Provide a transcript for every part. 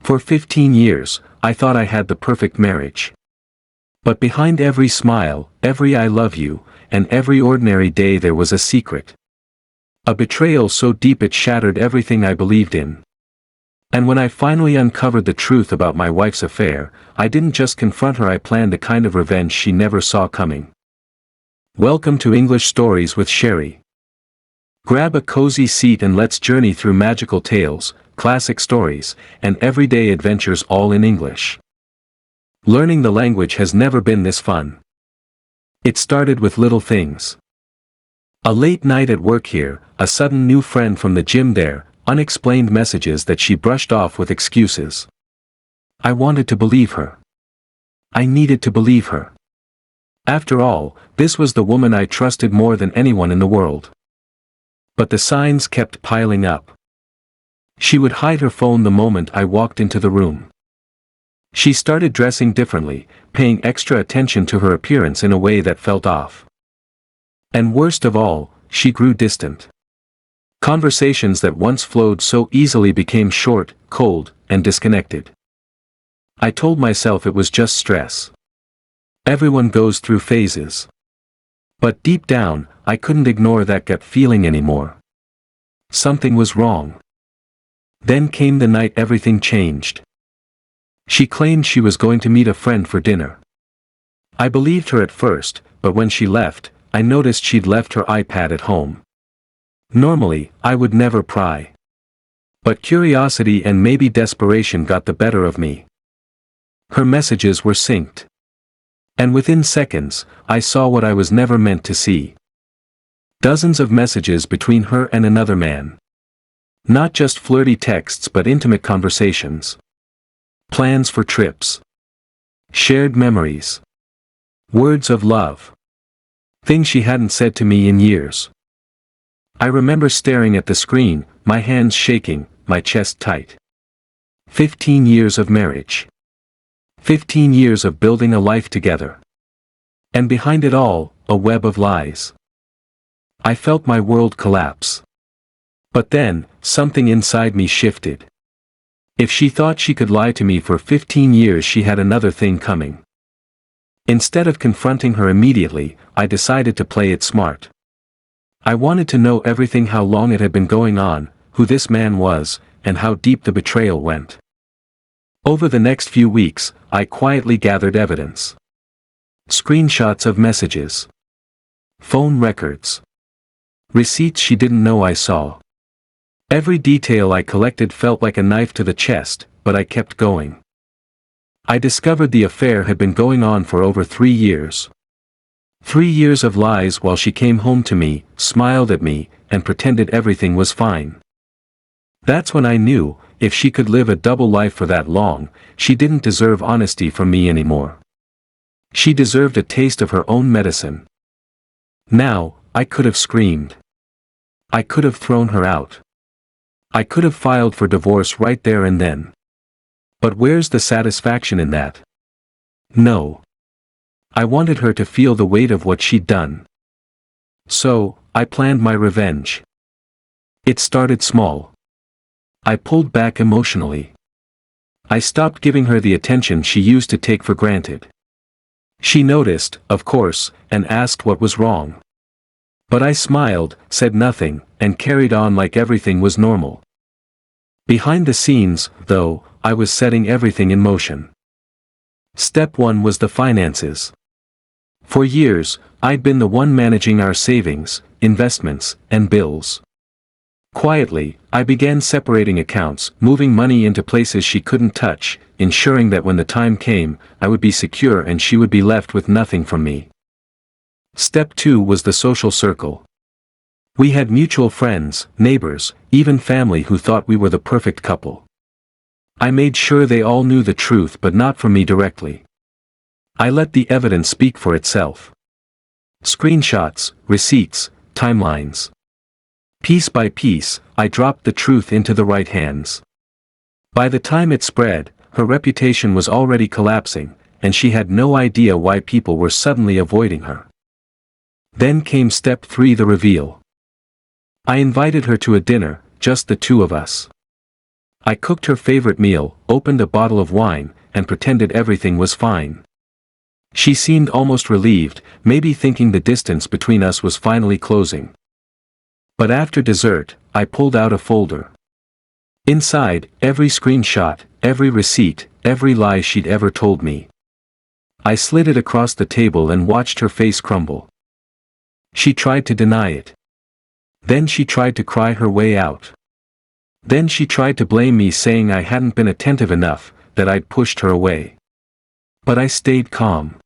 For 15 years, I thought I had the perfect marriage. But behind every smile, every I love you, and every ordinary day there was a secret. A betrayal so deep it shattered everything I believed in. And when I finally uncovered the truth about my wife's affair, I didn't just confront her, I planned a kind of revenge she never saw coming. Welcome to English Stories with Sherry. Grab a cozy seat and let's journey through magical tales, classic stories, and everyday adventures all in English. Learning the language has never been this fun. It started with little things. A late night at work here, a sudden new friend from the gym there, unexplained messages that she brushed off with excuses. I wanted to believe her. I needed to believe her. After all, this was the woman I trusted more than anyone in the world. But the signs kept piling up. She would hide her phone the moment I walked into the room. She started dressing differently, paying extra attention to her appearance in a way that felt off. And worst of all, she grew distant. Conversations that once flowed so easily became short, cold, and disconnected. I told myself it was just stress. Everyone goes through phases. But deep down, I couldn't ignore that gut feeling anymore. Something was wrong. Then came the night everything changed. She claimed she was going to meet a friend for dinner. I believed her at first, but when she left, I noticed she'd left her iPad at home. Normally, I would never pry. But curiosity and maybe desperation got the better of me. Her messages were synced. And within seconds, I saw what I was never meant to see. Dozens of messages between her and another man. Not just flirty texts but intimate conversations. Plans for trips. Shared memories. Words of love. Things she hadn't said to me in years. I remember staring at the screen, my hands shaking, my chest tight. 15 years of marriage. 15 years of building a life together. And behind it all, a web of lies. I felt my world collapse. But then, something inside me shifted. If she thought she could lie to me for 15 years, she had another thing coming. Instead of confronting her immediately, I decided to play it smart. I wanted to know everything: how long it had been going on, who this man was, and how deep the betrayal went. Over the next few weeks, I quietly gathered evidence. Screenshots of messages. Phone records. Receipts she didn't know I saw. Every detail I collected felt like a knife to the chest, but I kept going. I discovered the affair had been going on for over 3 years. 3 years of lies while she came home to me, smiled at me, and pretended everything was fine. That's when I knew, if she could live a double life for that long, she didn't deserve honesty from me anymore. She deserved a taste of her own medicine. Now, I could have screamed. I could have thrown her out. I could have filed for divorce right there and then. But where's the satisfaction in that? No. I wanted her to feel the weight of what she'd done. So, I planned my revenge. It started small. I pulled back emotionally. I stopped giving her the attention she used to take for granted. She noticed, of course, and asked what was wrong. But I smiled, said nothing, and carried on like everything was normal. Behind the scenes, though, I was setting everything in motion. Step 1 was the finances. For years, I'd been the one managing our savings, investments, and bills. Quietly, I began separating accounts, moving money into places she couldn't touch, ensuring that when the time came, I would be secure and she would be left with nothing from me. Step 2 was the social circle. We had mutual friends, neighbors, even family who thought we were the perfect couple. I made sure they all knew the truth, but not from me directly. I let the evidence speak for itself. Screenshots, receipts, timelines. Piece by piece, I dropped the truth into the right hands. By the time it spread, her reputation was already collapsing, and she had no idea why people were suddenly avoiding her. Then came step 3, the reveal. I invited her to a dinner, just the two of us. I cooked her favorite meal, opened a bottle of wine, and pretended everything was fine. She seemed almost relieved, maybe thinking the distance between us was finally closing. But after dessert, I pulled out a folder. Inside, every screenshot, every receipt, every lie she'd ever told me. I slid it across the table and watched her face crumble. She tried to deny it. Then she tried to cry her way out. Then she tried to blame me, saying I hadn't been attentive enough, that I'd pushed her away. But I stayed calm.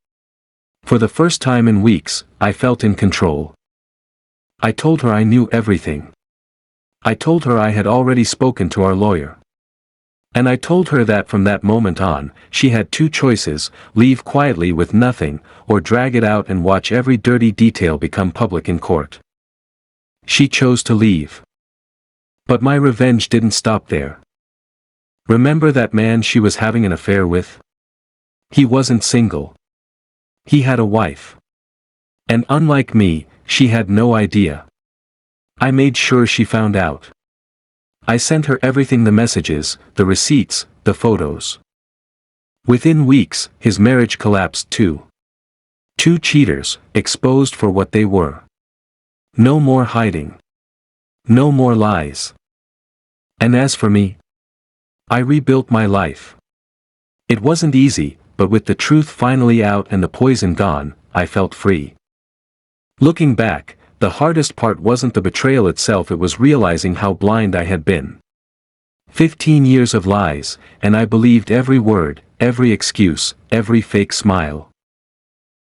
For the first time in weeks, I felt in control. I told her I knew everything. I told her I had already spoken to our lawyer. And I told her that from that moment on, she had two choices: leave quietly with nothing, or drag it out and watch every dirty detail become public in court. She chose to leave. But my revenge didn't stop there. Remember that man she was having an affair with? He wasn't single. He had a wife. And unlike me, she had no idea. I made sure she found out. I sent her everything: the messages, the receipts, the photos. Within weeks, his marriage collapsed too. Two cheaters, exposed for what they were. No more hiding. No more lies. And as for me, I rebuilt my life. It wasn't easy, but with the truth finally out and the poison gone, I felt free. Looking back, the hardest part wasn't the betrayal itself, it was realizing how blind I had been. 15 years of lies, and I believed every word, every excuse, every fake smile.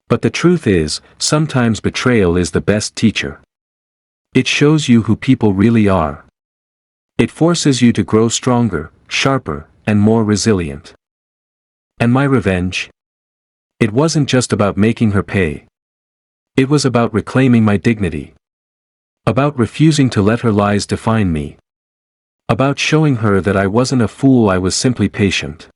But the truth is, sometimes betrayal is the best teacher. It shows you who people really are. It forces you to grow stronger, sharper, and more resilient. And my revenge? It wasn't just about making her pay. It was about reclaiming my dignity. About refusing to let her lies define me. About showing her that I wasn't a fool, I was simply patient.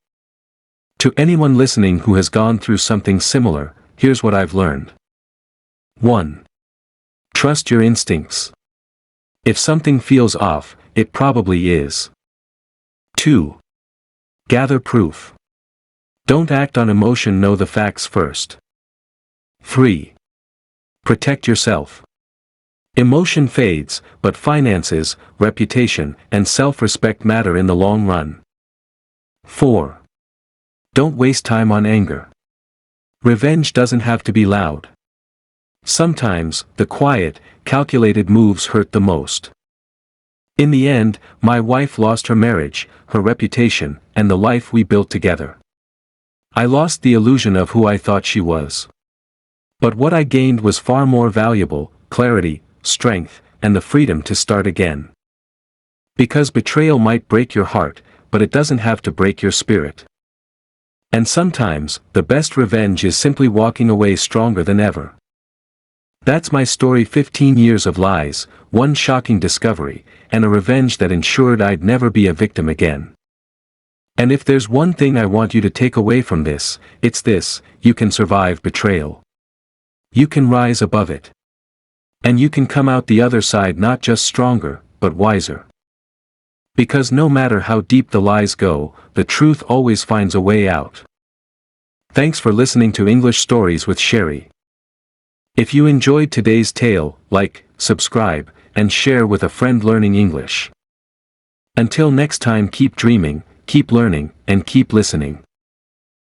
To anyone listening who has gone through something similar, here's what I've learned. 1. Trust your instincts. If something feels off, it probably is. 2. Gather proof. Don't act on emotion, know the facts first. 3. Protect yourself. Emotion fades, but finances, reputation, and self-respect matter in the long run. 4. Don't waste time on anger. Revenge doesn't have to be loud. Sometimes, the quiet, calculated moves hurt the most. In the end, my wife lost her marriage, her reputation, and the life we built together. I lost the illusion of who I thought she was. But what I gained was far more valuable: clarity, strength, and the freedom to start again. Because betrayal might break your heart, but it doesn't have to break your spirit. And sometimes, the best revenge is simply walking away stronger than ever. That's my story: 15 years of lies, one shocking discovery, and a revenge that ensured I'd never be a victim again. And if there's one thing I want you to take away from this, it's this: you can survive betrayal. You can rise above it. And you can come out the other side not just stronger, but wiser. Because no matter how deep the lies go, the truth always finds a way out. Thanks for listening to English Stories with Sherry. If you enjoyed today's tale, like, subscribe, and share with a friend learning English. Until next time, keep dreaming, keep learning, and keep listening.